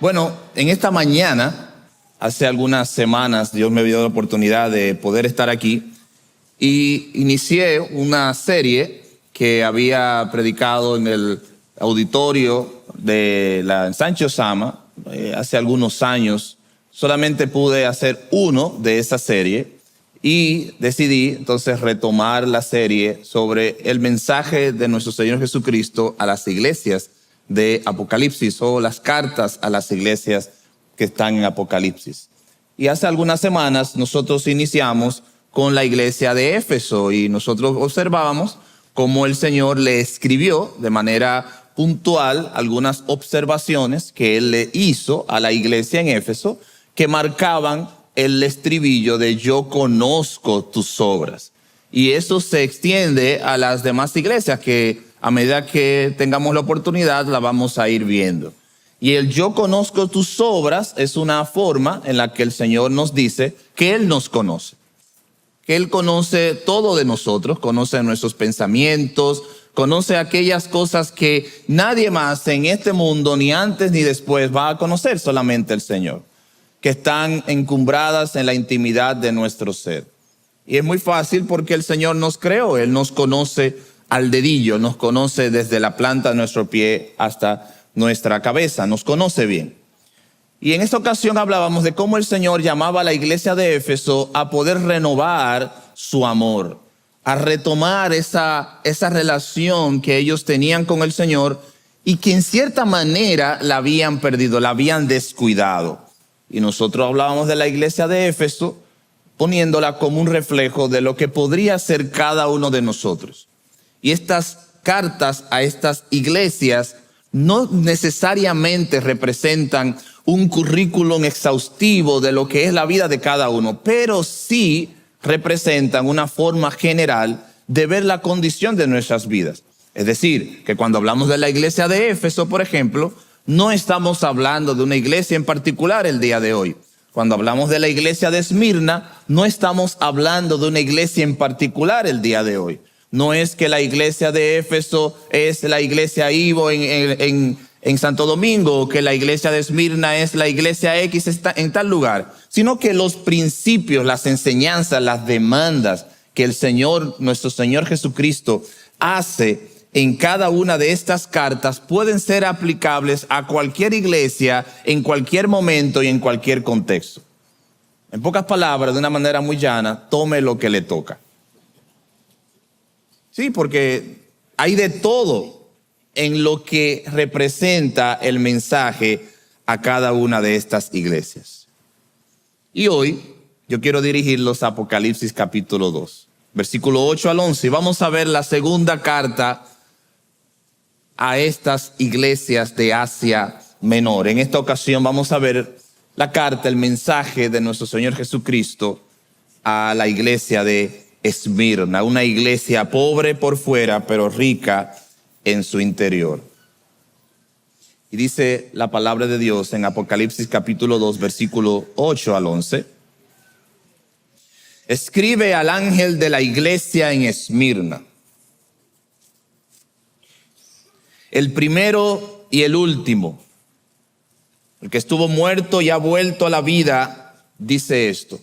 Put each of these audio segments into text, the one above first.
Bueno, en esta mañana, hace algunas semanas, Dios me dio la oportunidad de poder estar aquí y inicié una serie que había predicado en el auditorio de la Sancho Sama hace algunos años. Solamente pude hacer uno de esa serie y decidí entonces retomar la serie sobre el mensaje de nuestro Señor Jesucristo a las iglesias de Apocalipsis, o las cartas a las iglesias que están en Apocalipsis. Y hace algunas semanas nosotros iniciamos con la iglesia de Éfeso y nosotros observábamos cómo el Señor le escribió de manera puntual algunas observaciones que Él le hizo a la iglesia en Éfeso que marcaban el estribillo de yo conozco tus obras. Y eso se extiende a las demás iglesias que a medida que tengamos la oportunidad la vamos a ir viendo. Y el yo conozco tus obras es una forma en la que el Señor nos dice que Él nos conoce. Que Él conoce todo de nosotros, conoce nuestros pensamientos, conoce aquellas cosas que nadie más en este mundo, ni antes ni después, va a conocer, solamente el Señor, que están encumbradas en la intimidad de nuestro ser. Y es muy fácil porque el Señor nos creó, Él nos conoce al dedillo, nos conoce desde la planta de nuestro pie hasta nuestra cabeza, nos conoce bien. Y en esta ocasión hablábamos de cómo el Señor llamaba a la iglesia de Éfeso a poder renovar su amor, a retomar esa relación que ellos tenían con el Señor y que en cierta manera la habían perdido, la habían descuidado. Y nosotros hablábamos de la iglesia de Éfeso poniéndola como un reflejo de lo que podría ser cada uno de nosotros. Y estas cartas a estas iglesias no necesariamente representan un currículum exhaustivo de lo que es la vida de cada uno, pero sí representan una forma general de ver la condición de nuestras vidas. Es decir, que cuando hablamos de la iglesia de Éfeso, por ejemplo, no estamos hablando de una iglesia en particular el día de hoy. Cuando hablamos de la iglesia de Esmirna, no estamos hablando de una iglesia en particular el día de hoy. No es que la iglesia de Éfeso es la iglesia Ivo en Santo Domingo, o que la iglesia de Esmirna es la iglesia X en tal lugar, sino que los principios, las enseñanzas, las demandas que el Señor, nuestro Señor Jesucristo, hace en cada una de estas cartas pueden ser aplicables a cualquier iglesia, en cualquier momento y en cualquier contexto. En pocas palabras, de una manera muy llana, tome lo que le toca. Sí, porque hay de todo en lo que representa el mensaje a cada una de estas iglesias. Y hoy yo quiero dirigirlos a Apocalipsis capítulo 2, versículo 8 al 11. Y vamos a ver la segunda carta a estas iglesias de Asia Menor. En esta ocasión vamos a ver la carta, el mensaje de nuestro Señor Jesucristo a la iglesia de Esmirna, una iglesia pobre por fuera, pero rica en su interior. Y dice la palabra de Dios en Apocalipsis capítulo 2, versículo 8 al 11. Escribe al ángel de la iglesia en Esmirna, el primero y el último, el que estuvo muerto y ha vuelto a la vida, dice esto: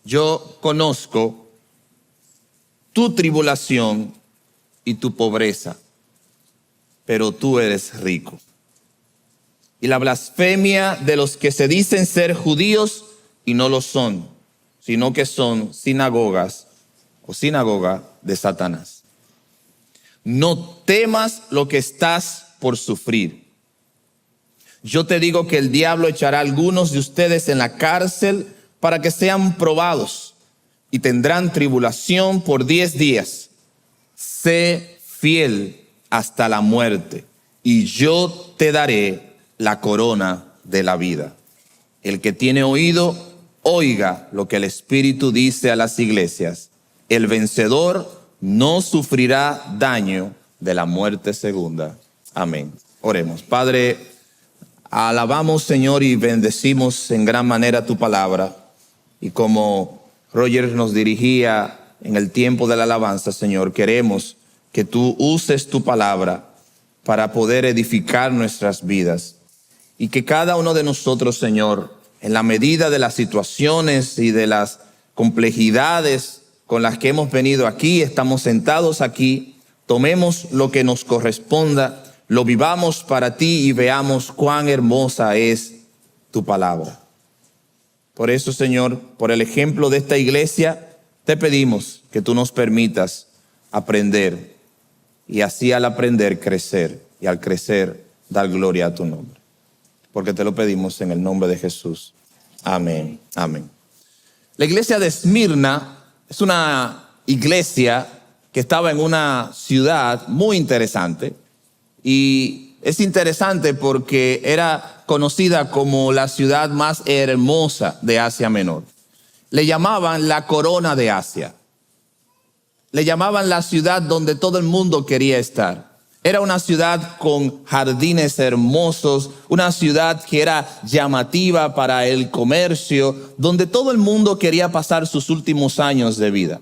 yo conozco tu tribulación y tu pobreza, pero tú eres rico. Y la blasfemia de los que se dicen ser judíos y no lo son, sino que son sinagogas o sinagoga de Satanás. No temas lo que estás por sufrir. Yo te digo que el diablo echará a algunos de ustedes en la cárcel para que sean probados y tendrán tribulación por 10 días. Sé fiel hasta la muerte y yo te daré la corona de la vida. El que tiene oído, oiga lo que el Espíritu dice a las iglesias. El vencedor no sufrirá daño de la muerte segunda. Amén. Oremos. Padre, alabamos, Señor, y bendecimos en gran manera tu palabra. Y como Roger nos dirigía en el tiempo de la alabanza, Señor, queremos que tú uses tu palabra para poder edificar nuestras vidas Y que cada uno de nosotros, Señor, en la medida de las situaciones y de las complejidades con las que hemos venido aquí, estamos sentados aquí, tomemos lo que nos corresponda, lo vivamos para ti y veamos cuán hermosa es tu palabra. Por eso, Señor, por el ejemplo de esta iglesia, te pedimos que tú nos permitas aprender y así al aprender crecer y al crecer dar gloria a tu nombre. Porque te lo pedimos en el nombre de Jesús. Amén. Amén. La iglesia de Esmirna es una iglesia que estaba en una ciudad muy interesante. Y es interesante porque era conocida como la ciudad más hermosa de Asia Menor. Le llamaban la corona de Asia. Le llamaban la ciudad donde todo el mundo quería estar. Era una ciudad con jardines hermosos, una ciudad que era llamativa para el comercio, donde todo el mundo quería pasar sus últimos años de vida.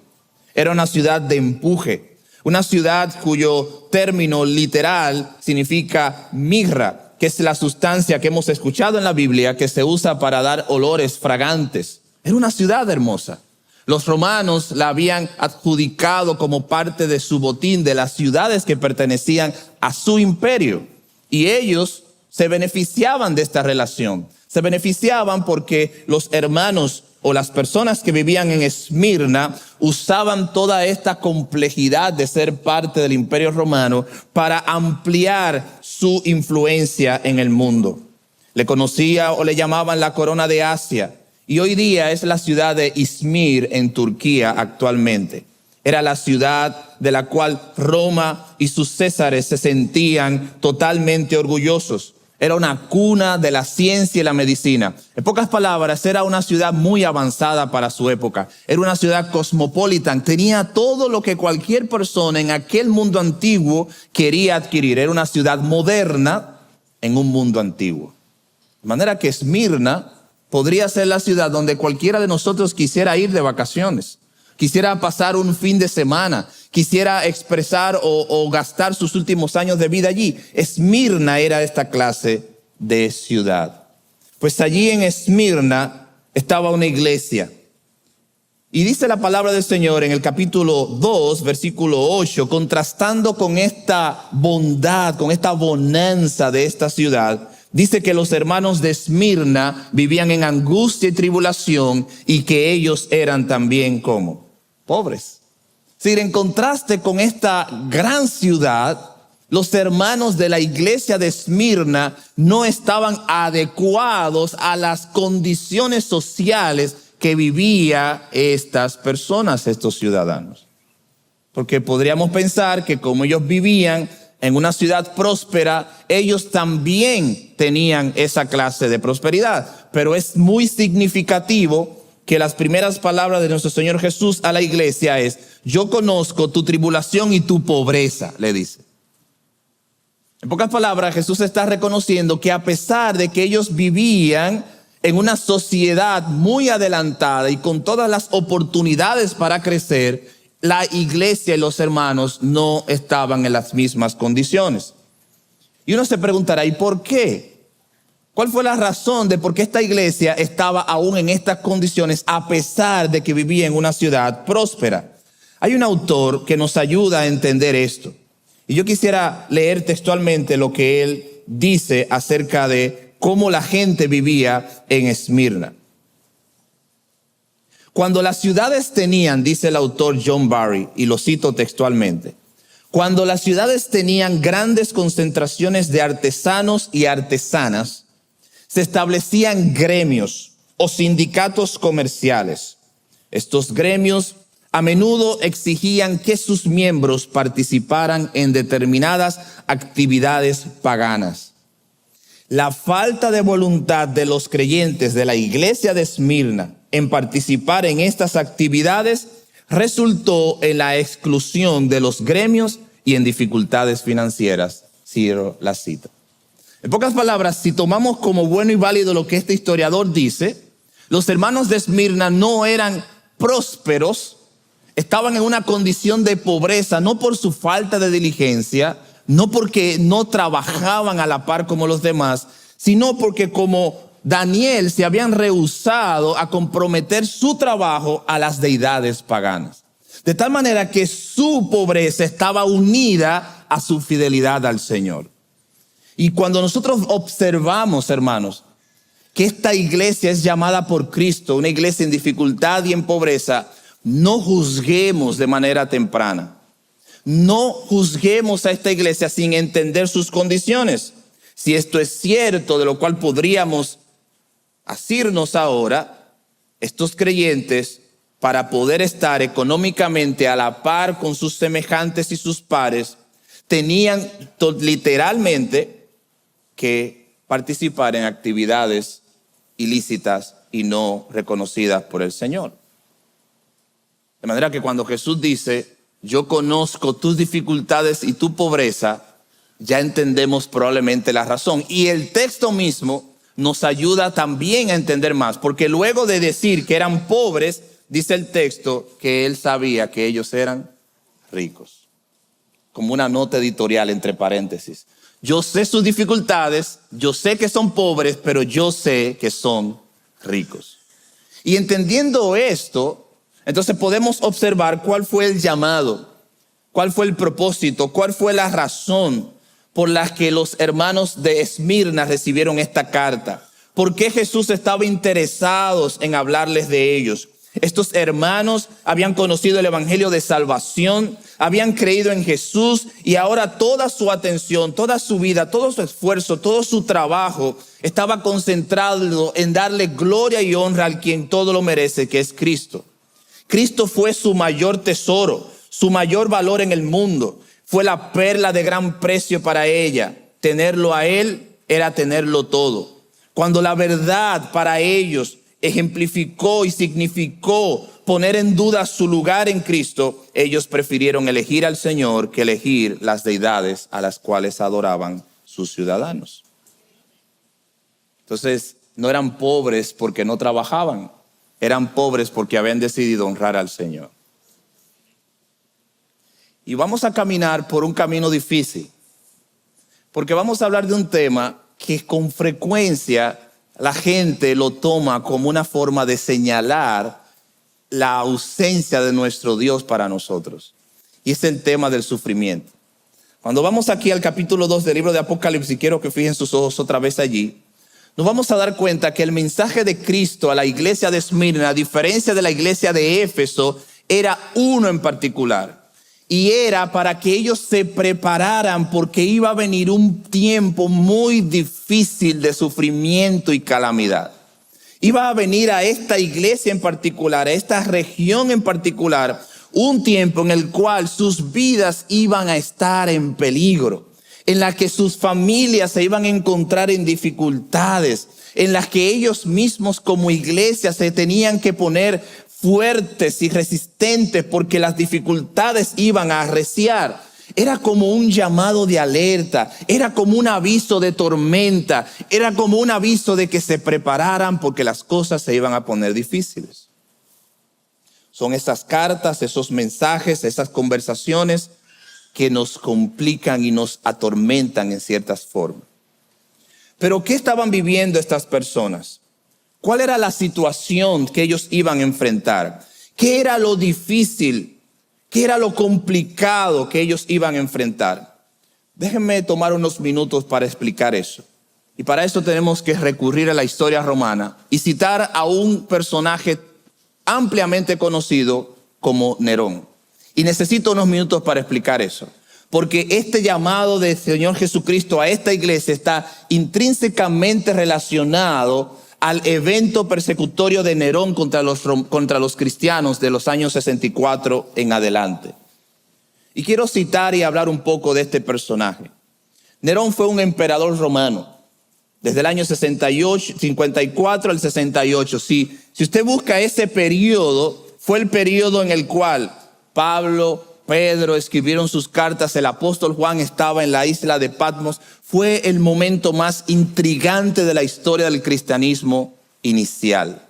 Era una ciudad de empuje, una ciudad cuyo término literal significa mirra, que es la sustancia que hemos escuchado en la Biblia que se usa para dar olores fragantes. Era una ciudad hermosa. Los romanos la habían adjudicado como parte de su botín de las ciudades que pertenecían a su imperio. Y ellos se beneficiaban de esta relación. Se beneficiaban porque los hermanos o las personas que vivían en Esmirna usaban toda esta complejidad de ser parte del imperio romano para ampliar su influencia en el mundo. Le conocía o le llamaban la corona de Asia. Y hoy día es la ciudad de Izmir en Turquía actualmente. Era la ciudad de la cual Roma y sus césares se sentían totalmente orgullosos. Era una cuna de la ciencia y la medicina. En pocas palabras, era una ciudad muy avanzada para su época. Era una ciudad cosmopolita. Tenía todo lo que cualquier persona en aquel mundo antiguo quería adquirir. Era una ciudad moderna en un mundo antiguo. De manera que Esmirna podría ser la ciudad donde cualquiera de nosotros quisiera ir de vacaciones, quisiera pasar un fin de semana, quisiera expresar o gastar sus últimos años de vida allí. Esmirna era esta clase de ciudad. Pues allí en Esmirna estaba una iglesia. Y dice la palabra del Señor en el capítulo 2, versículo 8, contrastando con esta bondad, con esta bonanza de esta ciudad. Dice que los hermanos de Esmirna vivían en angustia y tribulación y que ellos eran también como pobres. Es decir, en contraste con esta gran ciudad, los hermanos de la iglesia de Esmirna no estaban adecuados a las condiciones sociales que vivían estas personas, estos ciudadanos. Porque podríamos pensar que como ellos vivían en una ciudad próspera, ellos también tenían esa clase de prosperidad. Pero es muy significativo que las primeras palabras de nuestro Señor Jesús a la iglesia es: yo conozco tu tribulación y tu pobreza, le dice. En pocas palabras, Jesús está reconociendo que a pesar de que ellos vivían en una sociedad muy adelantada y con todas las oportunidades para crecer, la iglesia y los hermanos no estaban en las mismas condiciones. Y uno se preguntará, ¿y por qué? ¿Cuál fue la razón de por qué esta iglesia estaba aún en estas condiciones a pesar de que vivía en una ciudad próspera? Hay un autor que nos ayuda a entender esto. Y yo quisiera leer textualmente lo que él dice acerca de cómo la gente vivía en Esmirna. Cuando las ciudades tenían, dice el autor John Barry, y lo cito textualmente, cuando las ciudades tenían grandes concentraciones de artesanos y artesanas, se establecían gremios o sindicatos comerciales. Estos gremios a menudo exigían que sus miembros participaran en determinadas actividades paganas. La falta de voluntad de los creyentes de la iglesia de Esmirna en participar en estas actividades resultó en la exclusión de los gremios y en dificultades financieras. Cierro la cita. En pocas palabras, si tomamos como bueno y válido lo que este historiador dice, los hermanos de Esmirna no eran prósperos, estaban en una condición de pobreza, no por su falta de diligencia, no porque no trabajaban a la par como los demás, sino porque como Daniel se habían rehusado a comprometer su trabajo a las deidades paganas. De tal manera que su pobreza estaba unida a su fidelidad al Señor. Y cuando nosotros observamos, hermanos, que esta iglesia es llamada por Cristo, una iglesia en dificultad y en pobreza, no juzguemos de manera temprana. No juzguemos a esta iglesia sin entender sus condiciones. Si esto es cierto, de lo cual podríamos asirnos ahora, estos creyentes, para poder estar económicamente a la par con sus semejantes y sus pares, tenían literalmente que participar en actividades ilícitas y no reconocidas por el Señor. De manera que cuando Jesús dice, yo conozco tus dificultades y tu pobreza, ya entendemos probablemente la razón. Y el texto mismo nos ayuda también a entender más, porque luego de decir que eran pobres, dice el texto que él sabía que ellos eran ricos. Como una nota editorial entre paréntesis. Yo sé sus dificultades, yo sé que son pobres, pero yo sé que son ricos. Y entendiendo esto, entonces podemos observar cuál fue el llamado, cuál fue el propósito, cuál fue la razón por la que los hermanos de Esmirna recibieron esta carta. ¿Por qué Jesús estaba interesado en hablarles de ellos? Estos hermanos habían conocido el evangelio de salvación, habían creído en Jesús y ahora toda su atención, toda su vida, todo su esfuerzo, todo su trabajo estaba concentrado en darle gloria y honra al quien todo lo merece, que es Cristo. Cristo fue su mayor tesoro, su mayor valor en el mundo. Fue la perla de gran precio para ella. Tenerlo a Él era tenerlo todo. Cuando la verdad para ellos ejemplificó y significó poner en duda su lugar en Cristo, ellos prefirieron elegir al Señor que elegir las deidades a las cuales adoraban sus ciudadanos. Entonces, no eran pobres porque no trabajaban, eran pobres porque habían decidido honrar al Señor. Y vamos a caminar por un camino difícil, porque vamos a hablar de un tema que con frecuencia la gente lo toma como una forma de señalar la ausencia de nuestro Dios para nosotros. Y es el tema del sufrimiento. Cuando vamos aquí al capítulo 2 del libro de Apocalipsis, quiero que fijen sus ojos otra vez allí, nos vamos a dar cuenta que el mensaje de Cristo a la iglesia de Esmirna, a diferencia de la iglesia de Éfeso, era uno en particular. Y era para que ellos se prepararan porque iba a venir un tiempo muy difícil de sufrimiento y calamidad. Iba a venir a esta iglesia en particular, a esta región en particular, un tiempo en el cual sus vidas iban a estar en peligro, en la que sus familias se iban a encontrar en dificultades, en las que ellos mismos como iglesia se tenían que poner fuertes y resistentes porque las dificultades iban a arreciar. Era como un llamado de alerta, era como un aviso de tormenta, era como un aviso de que se prepararan porque las cosas se iban a poner difíciles. Son esas cartas, esos mensajes, esas conversaciones que nos complican y nos atormentan en ciertas formas. Pero ¿qué estaban viviendo estas personas? ¿Cuál era la situación que ellos iban a enfrentar? ¿Qué era lo difícil? ¿Qué era lo complicado que ellos iban a enfrentar? Déjenme tomar unos minutos para explicar eso. Y para eso tenemos que recurrir a la historia romana y citar a un personaje ampliamente conocido como Nerón. Y necesito unos minutos para explicar eso. Porque este llamado del Señor Jesucristo a esta iglesia está intrínsecamente relacionado al evento persecutorio de Nerón contra los cristianos de los años 64 en adelante. Y quiero citar y hablar un poco de este personaje. Nerón fue un emperador romano desde el año 54 al 68. Si usted busca ese periodo, fue el periodo en el cual Pablo, Pedro escribieron sus cartas, el apóstol Juan estaba en la isla de Patmos. Fue el momento más intrigante de la historia del cristianismo inicial.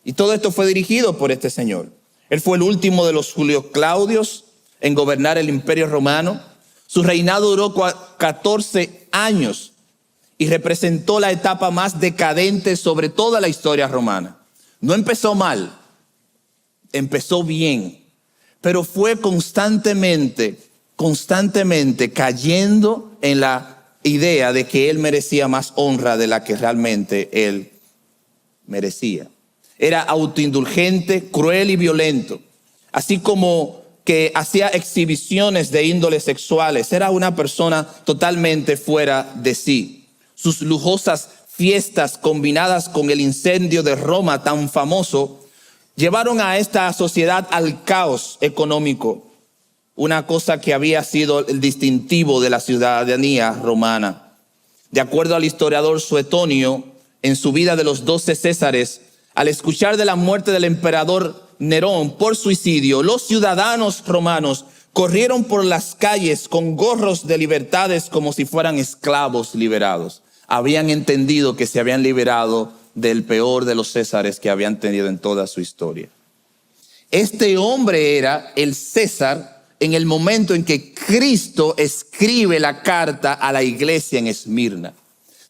Y todo esto fue dirigido por este señor. Él fue el último de los Julio Claudios en gobernar el imperio romano. Su reinado duró 14 años. y representó la etapa más decadente sobre toda la historia romana. No empezó mal, empezó bien, pero fue constantemente cayendo en la idea de que él merecía más honra de la que realmente él merecía. Era autoindulgente, cruel y violento, así como que hacía exhibiciones de índole sexuales. Era una persona totalmente fuera de sí. Sus lujosas fiestas combinadas con el incendio de Roma tan famoso llevaron a esta sociedad al caos económico, una cosa que había sido el distintivo de la ciudadanía romana. De acuerdo al historiador Suetonio, en su vida de los 12 Césares, al escuchar de la muerte del emperador Nerón por suicidio, los ciudadanos romanos corrieron por las calles con gorros de libertades como si fueran esclavos liberados. Habían entendido que se habían liberado del peor de los Césares que habían tenido en toda su historia. Este hombre era el César en el momento en que Cristo escribe la carta a la iglesia en Esmirna.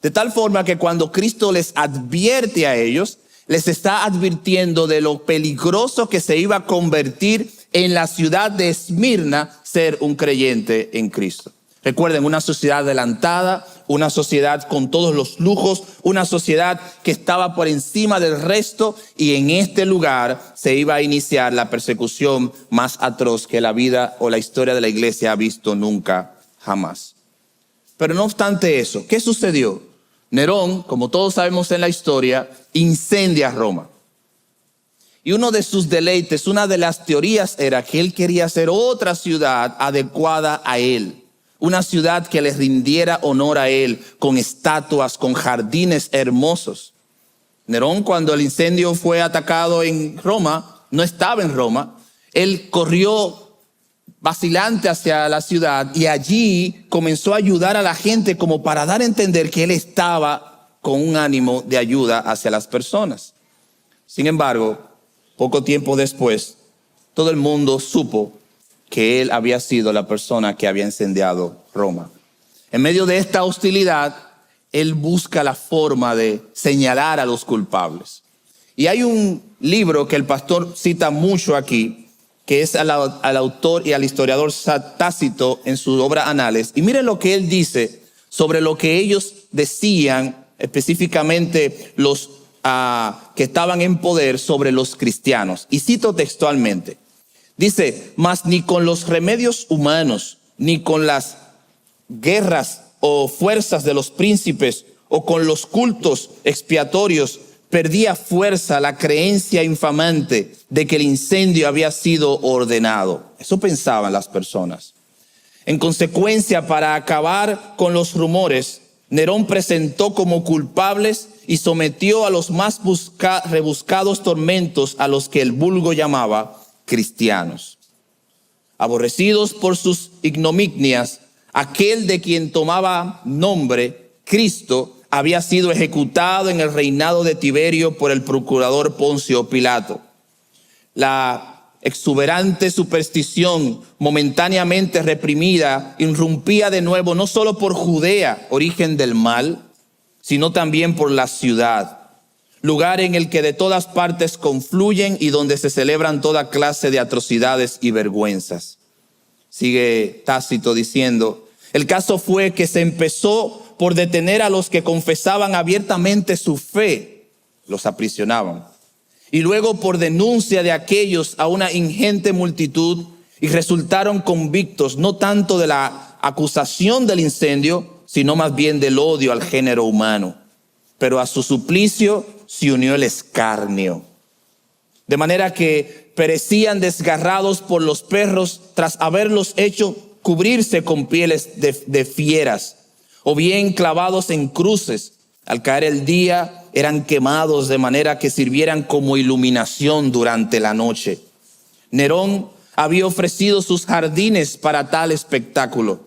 De tal forma que cuando Cristo les advierte a ellos, les está advirtiendo de lo peligroso que se iba a convertir en la ciudad de Esmirna ser un creyente en Cristo. Recuerden, una sociedad adelantada, una sociedad con todos los lujos, una sociedad que estaba por encima del resto, y en este lugar se iba a iniciar la persecución más atroz que la vida o la historia de la iglesia ha visto nunca, jamás. Pero no obstante eso, ¿qué sucedió? Nerón, como todos sabemos en la historia, incendia Roma. Y uno de sus deleites, una de las teorías era que él quería hacer otra ciudad adecuada a él. Una ciudad que le rindiera honor a él, con estatuas, con jardines hermosos. Nerón, cuando el incendio fue atacado en Roma, no estaba en Roma. Él corrió vacilante hacia la ciudad y allí comenzó a ayudar a la gente como para dar a entender que él estaba con un ánimo de ayuda hacia las personas. Sin embargo, poco tiempo después, todo el mundo supo que él había sido la persona que había incendiado Roma. En medio de esta hostilidad, él busca la forma de señalar a los culpables. Y hay un libro que el pastor cita mucho aquí, que es al autor y al historiador Tácito en su obra Anales. Y miren lo que él dice sobre lo que ellos decían, específicamente los que estaban en poder, sobre los cristianos. Y cito textualmente. Dice: mas ni con los remedios humanos, ni con las guerras o fuerzas de los príncipes, o con los cultos expiatorios, perdía fuerza la creencia infamante de que el incendio había sido ordenado. Eso pensaban las personas. En consecuencia, para acabar con los rumores, Nerón presentó como culpables y sometió a los más rebuscados tormentos a los que el vulgo llamaba cristianos. Aborrecidos por sus ignominias, aquel de quien tomaba nombre, Cristo, había sido ejecutado en el reinado de Tiberio por el procurador Poncio Pilato. La exuberante superstición momentáneamente reprimida irrumpía de nuevo no solo por Judea, origen del mal, sino también por la ciudad, lugar en el que de todas partes confluyen y donde se celebran toda clase de atrocidades y vergüenzas. Sigue Tácito diciendo: el caso fue que se empezó por detener a los que confesaban abiertamente su fe, los aprisionaban. Y luego por denuncia de aquellos a una ingente multitud, y resultaron convictos no tanto de la acusación del incendio, sino más bien del odio al género humano. Pero a su suplicio se unió el escarnio. De manera que perecían desgarrados por los perros tras haberlos hecho cubrirse con pieles de fieras, o bien clavados en cruces. Al caer el día eran quemados de manera que sirvieran como iluminación durante la noche. Nerón había ofrecido sus jardines para tal espectáculo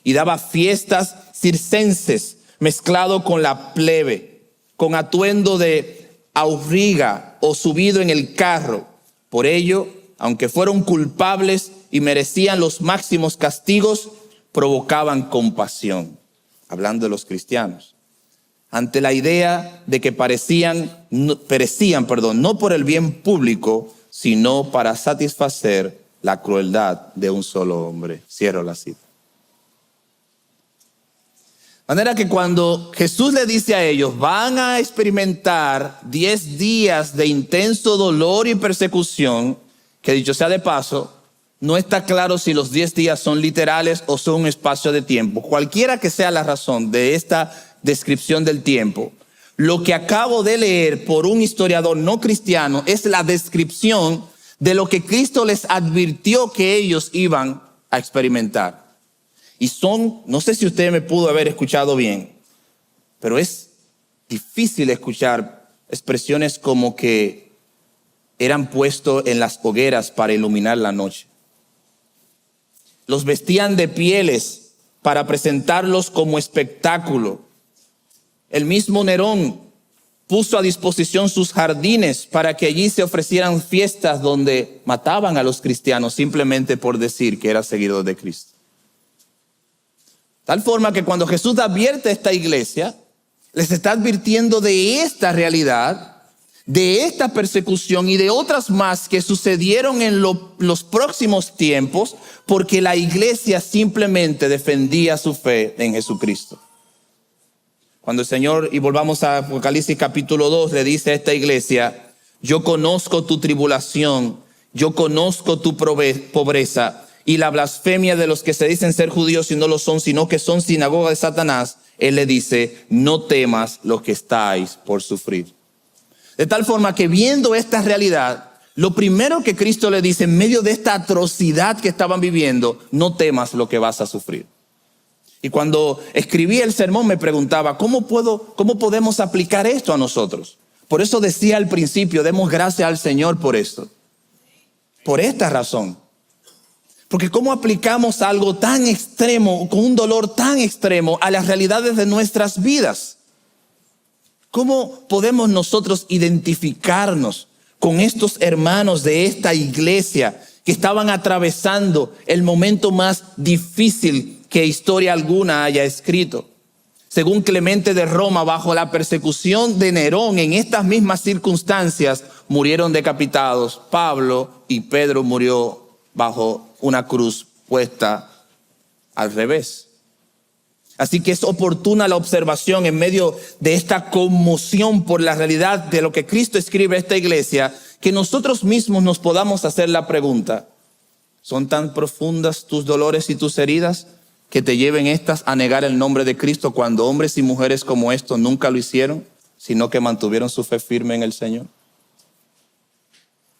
y daba fiestas circenses mezclado con la plebe, con atuendo de auriga o subido en el carro. Por ello, aunque fueron culpables y merecían los máximos castigos, provocaban compasión. Hablando de los cristianos. ante la idea de que perecían, no por el bien público, sino para satisfacer la crueldad de un solo hombre. Cierro la cita. De manera que cuando Jesús le dice a ellos, van a experimentar 10 días de intenso dolor y persecución, que dicho sea de paso, no está claro si los 10 días son literales o son un espacio de tiempo. Cualquiera que sea la razón de esta descripción del tiempo, lo que acabo de leer por un historiador no cristiano es la descripción de lo que Cristo les advirtió que ellos iban a experimentar. Y son, no sé si usted me pudo haber escuchado bien, pero es difícil escuchar expresiones como que eran puestos en las hogueras para iluminar la noche. Los vestían de pieles para presentarlos como espectáculo. El mismo Nerón puso a disposición sus jardines para que allí se ofrecieran fiestas donde mataban a los cristianos simplemente por decir que era seguidor de Cristo. Tal forma que cuando Jesús advierte a esta iglesia, les está advirtiendo de esta realidad, de esta persecución y de otras más que sucedieron en los próximos tiempos, porque la iglesia simplemente defendía su fe en Jesucristo. Cuando el Señor, y volvamos a Apocalipsis capítulo 2, le dice a esta iglesia, yo conozco tu tribulación, yo conozco tu pobreza, y la blasfemia de los que se dicen ser judíos y no lo son, sino que son sinagoga de Satanás, Él le dice, no temas lo que estáis por sufrir. De tal forma que viendo esta realidad, lo primero que Cristo le dice en medio de esta atrocidad que estaban viviendo, no temas lo que vas a sufrir. Y cuando escribí el sermón me preguntaba, ¿cómo podemos aplicar esto a nosotros? Por eso decía al principio, demos gracias al Señor por esto. Por esta razón. Porque ¿cómo aplicamos algo tan extremo, con un dolor tan extremo, a las realidades de nuestras vidas? ¿Cómo podemos nosotros identificarnos con estos hermanos de esta iglesia que estaban atravesando el momento más difícil que historia alguna haya escrito? Según Clemente de Roma, bajo la persecución de Nerón, en estas mismas circunstancias, murieron decapitados Pablo y Pedro murió bajo una cruz puesta al revés. Así que es oportuna la observación en medio de esta conmoción por la realidad de lo que Cristo escribe a esta iglesia, que nosotros mismos nos podamos hacer la pregunta, ¿son tan profundas tus dolores y tus heridas que te lleven estas a negar el nombre de Cristo cuando hombres y mujeres como estos nunca lo hicieron, sino que mantuvieron su fe firme en el Señor?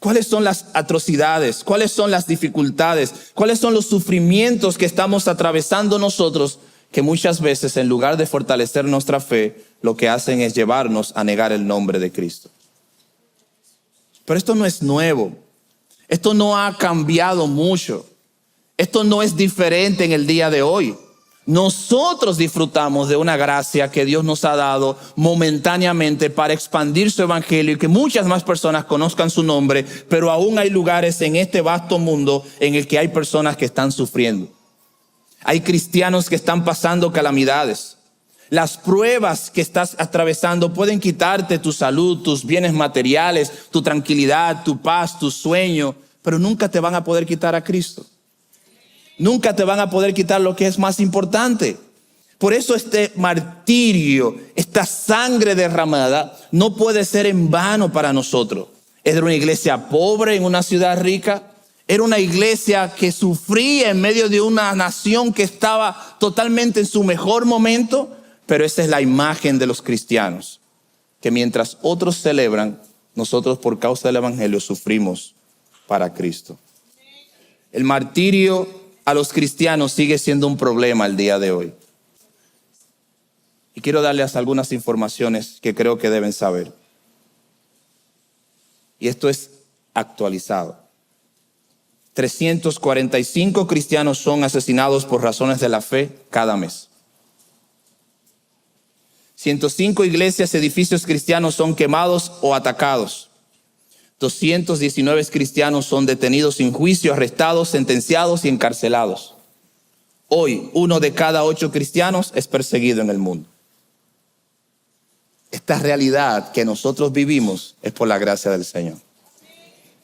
¿Cuáles son las atrocidades? ¿Cuáles son las dificultades? ¿Cuáles son los sufrimientos que estamos atravesando nosotros que muchas veces en lugar de fortalecer nuestra fe, lo que hacen es llevarnos a negar el nombre de Cristo? Pero esto no es nuevo. Esto no ha cambiado mucho. Esto no es diferente en el día de hoy. Nosotros disfrutamos de una gracia que Dios nos ha dado momentáneamente para expandir su evangelio y que muchas más personas conozcan su nombre, pero aún hay lugares en este vasto mundo en el que hay personas que están sufriendo. Hay cristianos que están pasando calamidades. Las pruebas que estás atravesando pueden quitarte tu salud, tus bienes materiales, tu tranquilidad, tu paz, tu sueño, pero nunca te van a poder quitar a Cristo. Nunca te van a poder quitar lo que es más importante. Por eso este martirio, esta sangre derramada, no puede ser en vano para nosotros. Era una iglesia pobre en una ciudad rica. Era una iglesia que sufría en medio de una nación que estaba totalmente en su mejor momento. Pero esa es la imagen de los cristianos, que mientras otros celebran, nosotros por causa del evangelio sufrimos para Cristo. El martirio a los cristianos sigue siendo un problema el día de hoy. Y quiero darles algunas informaciones que creo que deben saber. Y esto es actualizado. 345 cristianos son asesinados por razones de la fe cada mes. 105 iglesias, edificios cristianos son quemados o atacados. 219 cristianos son detenidos sin juicio, arrestados, sentenciados y encarcelados. Hoy, 1 de cada 8 cristianos es perseguido en el mundo. esta realidad que nosotros vivimos es por la gracia del Señor.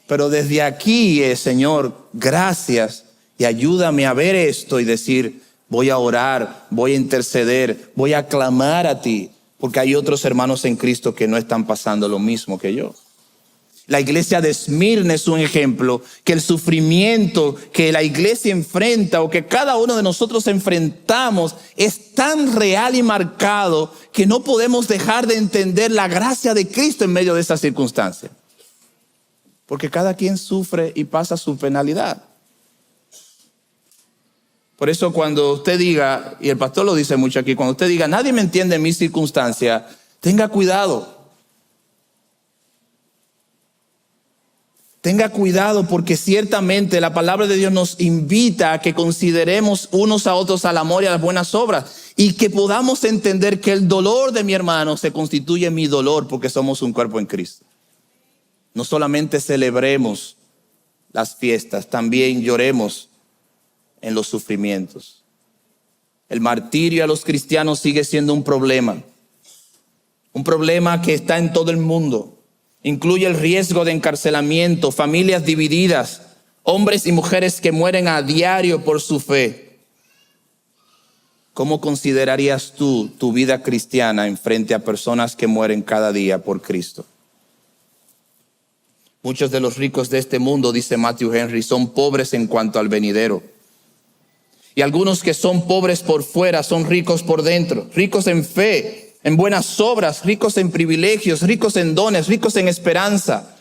Pero desde aquí, Señor, gracias y ayúdame a ver esto y decir, voy a orar, voy a interceder, voy a clamar a ti, porque hay otros hermanos en Cristo que no están pasando lo mismo que yo. La iglesia de Esmirna es un ejemplo que el sufrimiento que la iglesia enfrenta o que cada uno de nosotros enfrentamos es tan real y marcado que no podemos dejar de entender la gracia de Cristo en medio de esa circunstancia. Porque cada quien sufre y pasa su penalidad. Por eso cuando usted diga, y el pastor lo dice mucho aquí, cuando usted diga, nadie me entiende en mi circunstancia, tenga cuidado. Tenga cuidado porque ciertamente la palabra de Dios nos invita a que consideremos unos a otros al amor y a las buenas obras y que podamos entender que el dolor de mi hermano se constituye en mi dolor porque somos un cuerpo en Cristo. No solamente celebremos las fiestas, también lloremos en los sufrimientos. El martirio a los cristianos sigue siendo un problema que está en todo el mundo. Incluye el riesgo de encarcelamiento, familias divididas, hombres y mujeres que mueren a diario por su fe. ¿Cómo considerarías tú tu vida cristiana en frente a personas que mueren cada día por Cristo? Muchos de los ricos de este mundo, dice Matthew Henry, son pobres en cuanto al venidero. Y algunos que son pobres por fuera son ricos por dentro, ricos en fe, en buenas obras, ricos en privilegios, ricos en dones, ricos en esperanza.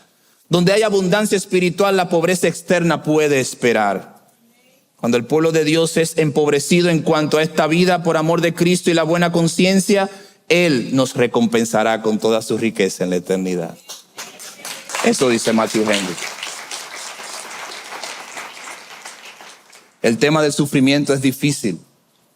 Donde hay abundancia espiritual, la pobreza externa puede esperar. Cuando el pueblo de Dios es empobrecido en cuanto a esta vida por amor de Cristo y la buena conciencia, Él nos recompensará con toda su riqueza en la eternidad. Eso dice Matthew Henry. El tema del sufrimiento es difícil.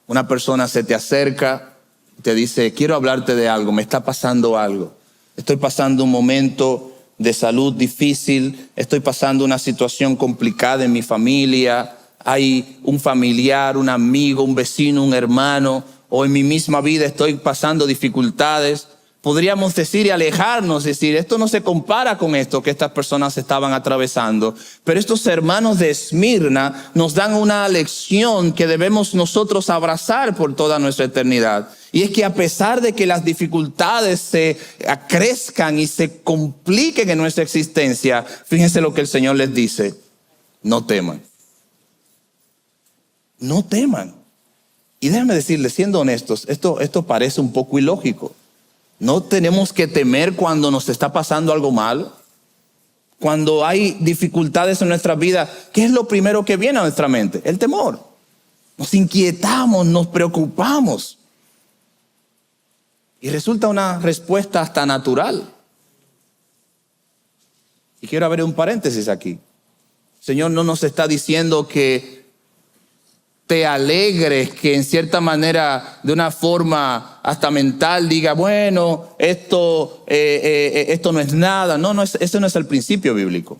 Una persona se te acerca, te dice, quiero hablarte de algo, me está pasando algo. Estoy pasando un momento de salud difícil, estoy pasando una situación complicada en mi familia, hay un familiar, un amigo, un vecino, un hermano, o en mi misma vida estoy pasando dificultades. Podríamos decir y alejarnos, decir, esto no se compara con esto que estas personas estaban atravesando. Pero estos hermanos de Esmirna nos dan una lección que debemos nosotros abrazar por toda nuestra eternidad. Y es que a pesar de que las dificultades se acrezcan y se compliquen en nuestra existencia, fíjense lo que el Señor les dice, no teman. No teman. Y déjenme decirles, siendo honestos, esto parece un poco ilógico. No tenemos que temer cuando nos está pasando algo malo. Cuando hay dificultades en nuestra vida, ¿qué es lo primero que viene a nuestra mente? El temor. Nos inquietamos, nos preocupamos. Y resulta una respuesta hasta natural. Y quiero abrir un paréntesis aquí. El Señor no nos está diciendo que te alegres, que en cierta manera, de una forma hasta mental, diga, bueno, esto no es nada. No, ese no es el principio bíblico.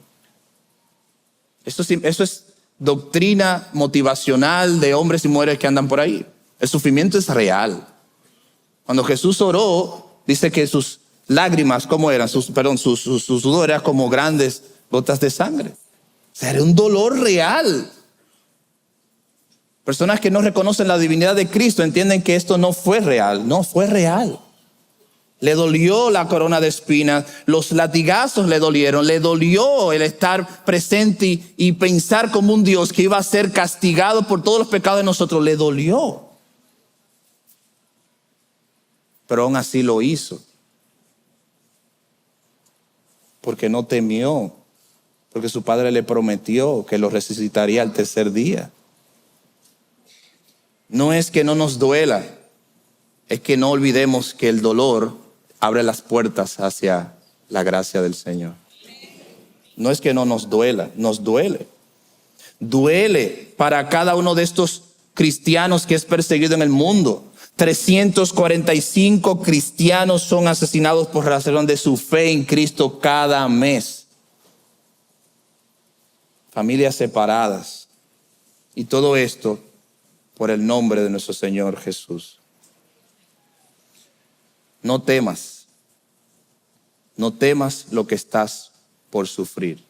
Eso es doctrina motivacional de hombres y mujeres que andan por ahí. El sufrimiento es real. Cuando Jesús oró, dice que sus lágrimas, ¿cómo eran? Su sudor era como grandes gotas de sangre. O sea, era un dolor real. Personas que no reconocen la divinidad de Cristo entienden que esto no fue real. No, fue real. Le dolió la corona de espinas, los latigazos le dolieron, le dolió el estar presente y pensar como un Dios que iba a ser castigado por todos los pecados de nosotros. Le dolió. Pero aún así lo hizo. Porque no temió. Porque su padre le prometió que lo resucitaría al tercer día. No es que no nos duela, es que no olvidemos que el dolor abre las puertas hacia la gracia del Señor. No es que no nos duela, nos duele. Duele para cada uno de estos cristianos que es perseguido en el mundo. 345 cristianos son asesinados por razón de su fe en Cristo cada mes. Familias separadas. Y todo esto por el nombre de nuestro Señor Jesús. No temas. no temas lo que estás por sufrir.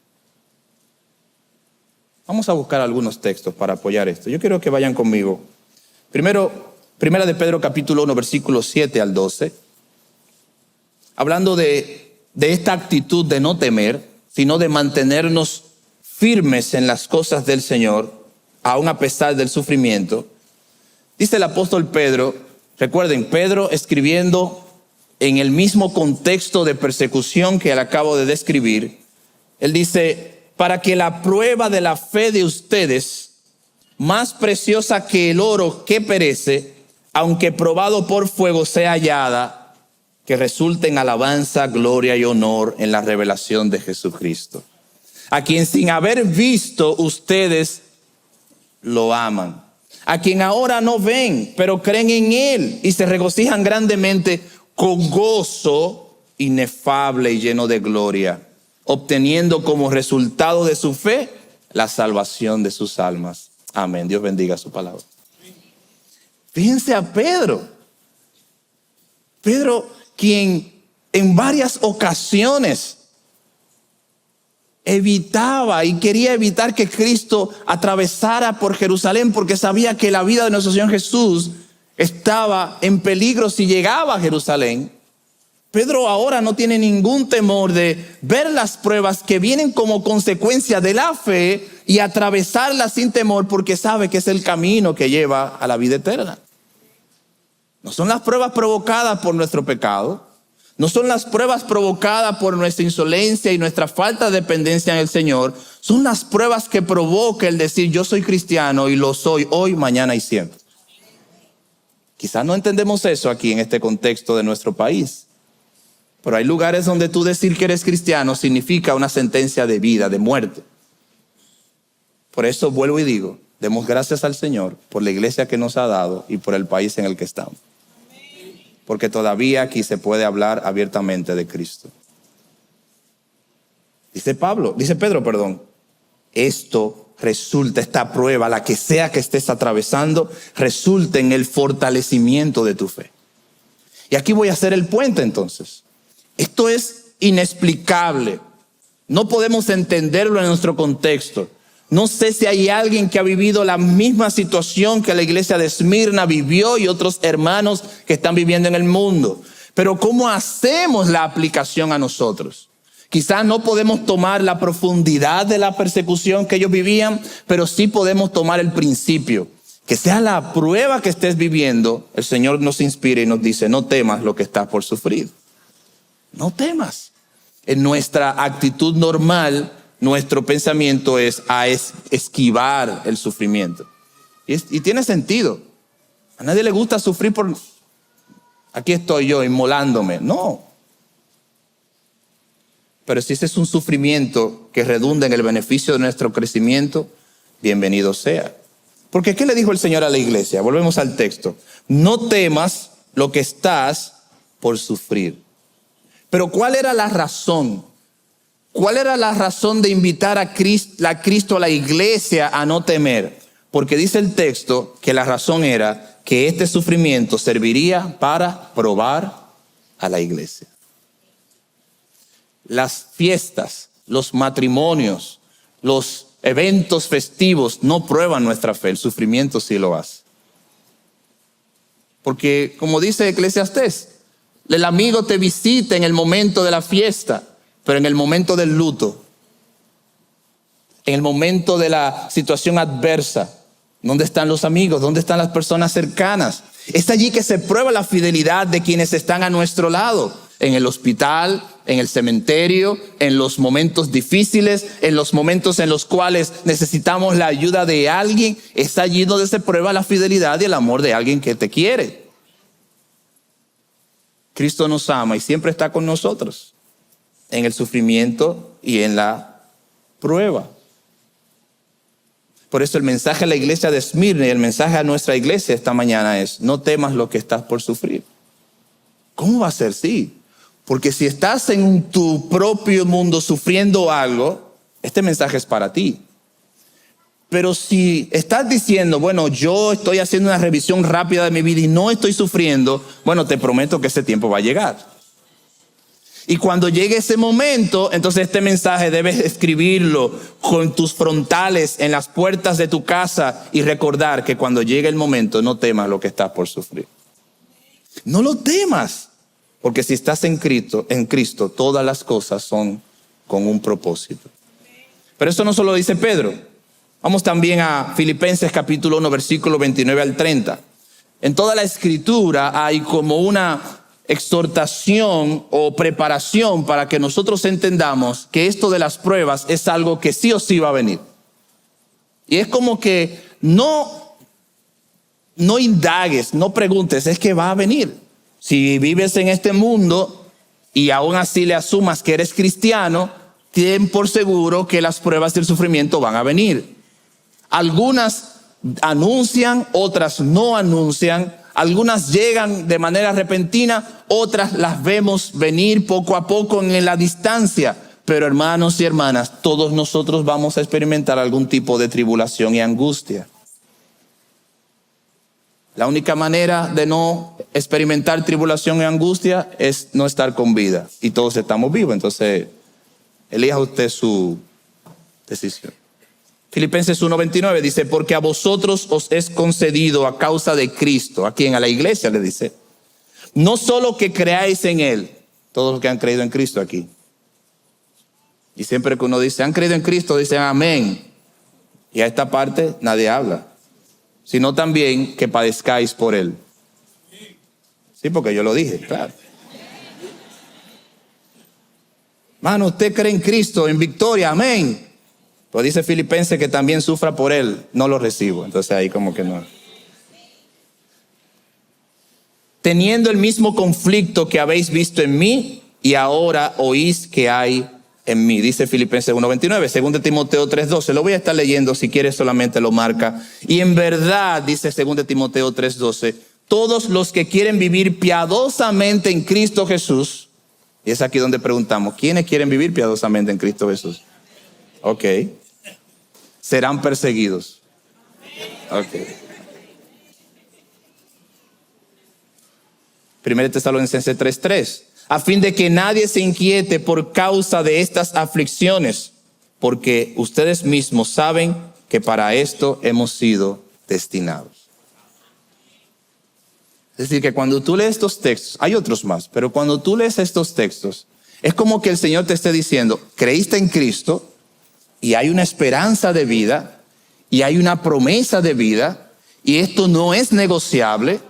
Vamos a buscar algunos textos para apoyar esto. Yo quiero que vayan conmigo. Primero, Primera de Pedro capítulo 1, versículos 7 al 12. Hablando de esta actitud de no temer, sino de mantenernos firmes en las cosas del Señor, aun a pesar del sufrimiento. Dice el apóstol Pedro, recuerden, Pedro escribiendo en el mismo contexto de persecución que le acabo de describir. Él dice, para que la prueba de la fe de ustedes, más preciosa que el oro que perece, aunque probado por fuego, sea hallada, que resulte en alabanza, gloria y honor en la revelación de Jesucristo, a quien sin haber visto ustedes lo aman, a quien ahora no ven, pero creen en Él y se regocijan grandemente con gozo inefable y lleno de gloria, obteniendo como resultado de su fe la salvación de sus almas. Amén. Dios bendiga su palabra. Fíjense a Pedro. Pedro, quien en varias ocasiones evitaba y quería evitar que Cristo atravesara por Jerusalén, porque sabía que la vida de nuestro Señor Jesús estaba en peligro si llegaba a Jerusalén. Pedro ahora no tiene ningún temor de ver las pruebas que vienen como consecuencia de la fe y atravesarlas sin temor, porque sabe que es el camino que lleva a la vida eterna. No son las pruebas provocadas por nuestro pecado, no son las pruebas provocadas por nuestra insolencia y nuestra falta de dependencia en el Señor, son las pruebas que provoca el decir yo soy cristiano y lo soy hoy, mañana y siempre. Quizás no entendemos eso aquí en este contexto de nuestro país. Pero hay lugares donde tú decir que eres cristiano significa una sentencia de vida, de muerte. Por eso vuelvo y digo, demos gracias al Señor por la iglesia que nos ha dado y por el país en el que estamos. Porque todavía aquí se puede hablar abiertamente de Cristo. Dice Pedro, esto resulta, esta prueba, la que sea que estés atravesando, resulta en el fortalecimiento de tu fe. Y aquí voy a hacer el puente entonces. Esto es inexplicable. No podemos entenderlo en nuestro contexto. No sé si hay alguien que ha vivido la misma situación que la iglesia de Esmirna vivió y otros hermanos que están viviendo en el mundo. Pero ¿cómo hacemos la aplicación a nosotros? Quizás no podemos tomar la profundidad de la persecución que ellos vivían, pero sí podemos tomar el principio. Que sea la prueba que estés viviendo, el Señor nos inspira y nos dice, no temas lo que estás por sufrir. No temas. En nuestra actitud normal, nuestro pensamiento es a esquivar el sufrimiento. Y tiene sentido. A nadie le gusta sufrir por... Aquí estoy yo inmolándome. No. Pero si ese es un sufrimiento que redunda en el beneficio de nuestro crecimiento, bienvenido sea. Porque ¿qué le dijo el Señor a la iglesia? Volvemos al texto. No temas lo que estás por sufrir. Pero ¿cuál era la razón? ¿Cuál era la razón de invitar a Cristo a la iglesia a no temer? Porque dice el texto que la razón era que este sufrimiento serviría para probar a la iglesia. Las fiestas, los matrimonios, los eventos festivos no prueban nuestra fe, el sufrimiento sí lo hace. Porque como dice Eclesiastés, el amigo te visita en el momento de la fiesta, pero en el momento del luto, en el momento de la situación adversa, ¿dónde están los amigos? ¿Dónde están las personas cercanas? Es allí que se prueba la fidelidad de quienes están a nuestro lado, en el hospital, en el cementerio, en los momentos difíciles, en los momentos en los cuales necesitamos la ayuda de alguien. Es allí donde se prueba la fidelidad y el amor de alguien que te quiere. Cristo nos ama y siempre está con nosotros en el sufrimiento y en la prueba. Por eso el mensaje a la iglesia de Esmirna y el mensaje a nuestra iglesia esta mañana es: no temas lo que estás por sufrir. ¿Cómo va a ser? Sí, porque si estás en tu propio mundo sufriendo algo, este mensaje es para ti. Pero si estás diciendo, bueno, yo estoy haciendo una revisión rápida de mi vida y no estoy sufriendo, bueno, te prometo que ese tiempo va a llegar. Y cuando llegue ese momento, entonces este mensaje debes escribirlo con tus frontales en las puertas de tu casa y recordar que cuando llegue el momento no temas lo que estás por sufrir. No lo temas, porque si estás en Cristo, todas las cosas son con un propósito. Pero eso no solo dice Pedro. Vamos también a Filipenses capítulo 1, versículo 29 al 30. En toda la escritura hay como una exhortación o preparación para que nosotros entendamos que esto de las pruebas es algo que sí o sí va a venir. Y es como que no indagues, no preguntes, es que va a venir. Si vives en este mundo y aún así le asumas que eres cristiano, ten por seguro que las pruebas del sufrimiento van a venir. Algunas anuncian, otras no anuncian. Algunas llegan de manera repentina, otras las vemos venir poco a poco en la distancia. Pero hermanos y hermanas, todos nosotros vamos a experimentar algún tipo de tribulación y angustia. La única manera de no experimentar tribulación y angustia es no estar con vida. Y todos estamos vivos, entonces elija usted su decisión. Filipenses 1:29 dice, porque a vosotros os es concedido a causa de Cristo, a quien, a la iglesia le dice, no solo que creáis en Él, todos los que han creído en Cristo aquí. Y siempre que uno dice, han creído en Cristo, dicen amén. Y a esta parte nadie habla, sino también que padezcáis por Él. Sí, porque yo lo dije, claro. Mano, usted cree en Cristo, en victoria, amén. Pues dice Filipenses que también sufra por Él, no lo recibo. Entonces ahí como que no. Teniendo el mismo conflicto que habéis visto en mí y ahora oís que hay en mí. Dice Filipenses 1:29, 2 Timoteo 3:12. Lo voy a estar leyendo, si quieres solamente lo marca. Y en verdad, dice 2 Timoteo 3:12, todos los que quieren vivir piadosamente en Cristo Jesús, y es aquí donde preguntamos, ¿quiénes quieren vivir piadosamente en Cristo Jesús? Ok. Serán perseguidos. Ok. 1 Tesalonicenses 3:3. A fin de que nadie se inquiete por causa de estas aflicciones, porque ustedes mismos saben que para esto hemos sido destinados. Es decir, que cuando tú lees estos textos, hay otros más, pero cuando tú lees estos textos, es como que el Señor te esté diciendo, creíste en Cristo, y hay una esperanza de vida, y hay una promesa de vida, y esto no es negociable.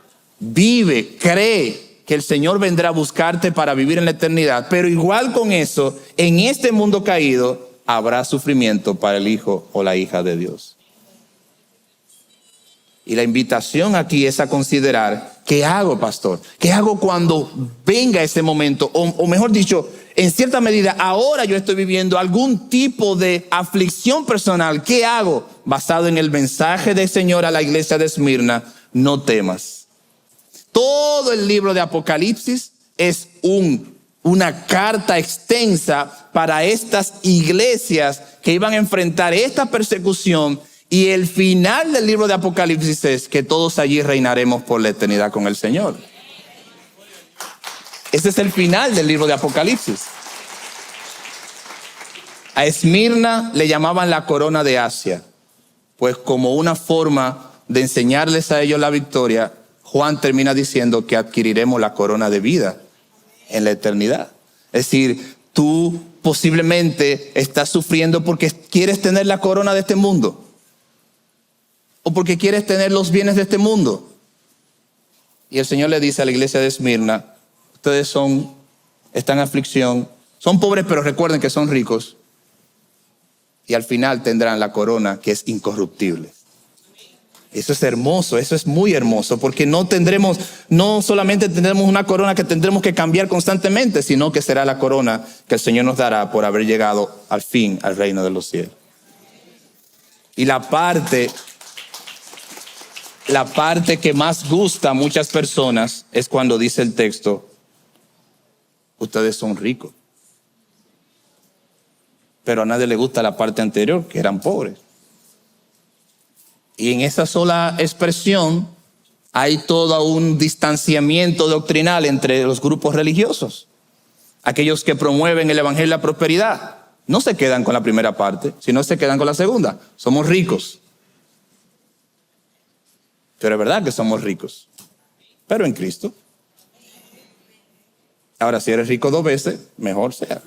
Vive, cree que el Señor vendrá a buscarte para vivir en la eternidad, pero igual con eso, en este mundo caído, habrá sufrimiento para el hijo o la hija de Dios. Y la invitación aquí es a considerar, ¿qué hago, pastor? ¿Qué hago cuando venga ese momento? O mejor dicho, en cierta medida, ahora yo estoy viviendo algún tipo de aflicción personal. ¿Qué hago? Basado en el mensaje del Señor a la iglesia de Esmirna, no temas. Todo el libro de Apocalipsis es una carta extensa para estas iglesias que iban a enfrentar esta persecución. Y el final del libro de Apocalipsis es que todos allí reinaremos por la eternidad con el Señor. Ese es el final del libro de Apocalipsis. A Esmirna le llamaban la corona de Asia, pues como una forma de enseñarles a ellos la victoria, Juan termina diciendo que adquiriremos la corona de vida en la eternidad. Es decir, tú posiblemente estás sufriendo porque quieres tener la corona de este mundo, o porque quieres tener los bienes de este mundo. Y el Señor le dice a la iglesia de Esmirna, ustedes están en aflicción, son pobres pero recuerden que son ricos. Y al final tendrán la corona que es incorruptible. Eso es hermoso, eso es muy hermoso, porque no solamente tendremos una corona que tendremos que cambiar constantemente, sino que será la corona que el Señor nos dará por haber llegado al fin al reino de los cielos. Y la parte que más gusta a muchas personas es cuando dice el texto, ustedes son ricos. Pero a nadie le gusta la parte anterior, que eran pobres. Y en esa sola expresión hay todo un distanciamiento doctrinal entre los grupos religiosos. Aquellos que promueven el evangelio de la prosperidad no se quedan con la primera parte, sino se quedan con la segunda. Somos ricos. Pero es verdad que somos ricos, pero en Cristo. Ahora, si eres rico 2 veces, mejor sea.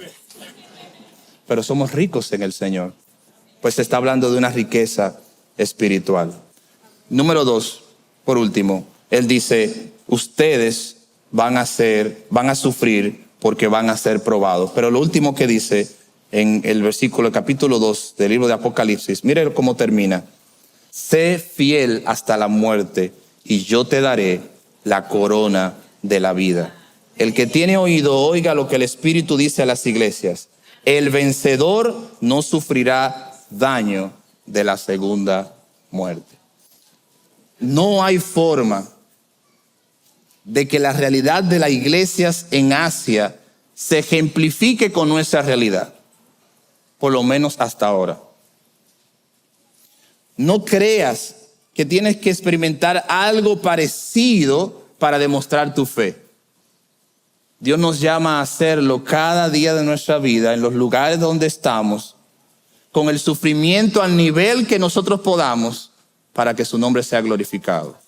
Pero somos ricos en el Señor. Pues se está hablando de una riqueza espiritual. Número 2, por último, Él dice, ustedes van a sufrir porque van a ser probados. Pero lo último que dice en el versículo, capítulo 2 del libro de Apocalipsis, mire cómo termina. Sé fiel hasta la muerte y yo te daré la corona de la vida. El que tiene oído, oiga lo que el Espíritu dice a las iglesias. El vencedor no sufrirá daño de la segunda muerte. No hay forma de que la realidad de las iglesias en Asia se ejemplifique con nuestra realidad, por lo menos hasta ahora. No creas que tienes que experimentar algo parecido para demostrar tu fe. Dios nos llama a hacerlo cada día de nuestra vida, en los lugares donde estamos, con el sufrimiento al nivel que nosotros podamos, para que su nombre sea glorificado.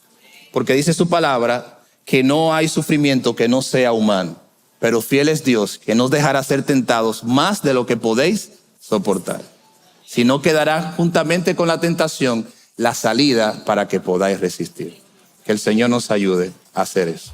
Porque dice su palabra que no hay sufrimiento que no sea humano, pero fiel es Dios, que no os dejará ser tentados más de lo que podéis soportar, sino quedará juntamente con la tentación la salida para que podáis resistir. Que el Señor nos ayude a hacer eso.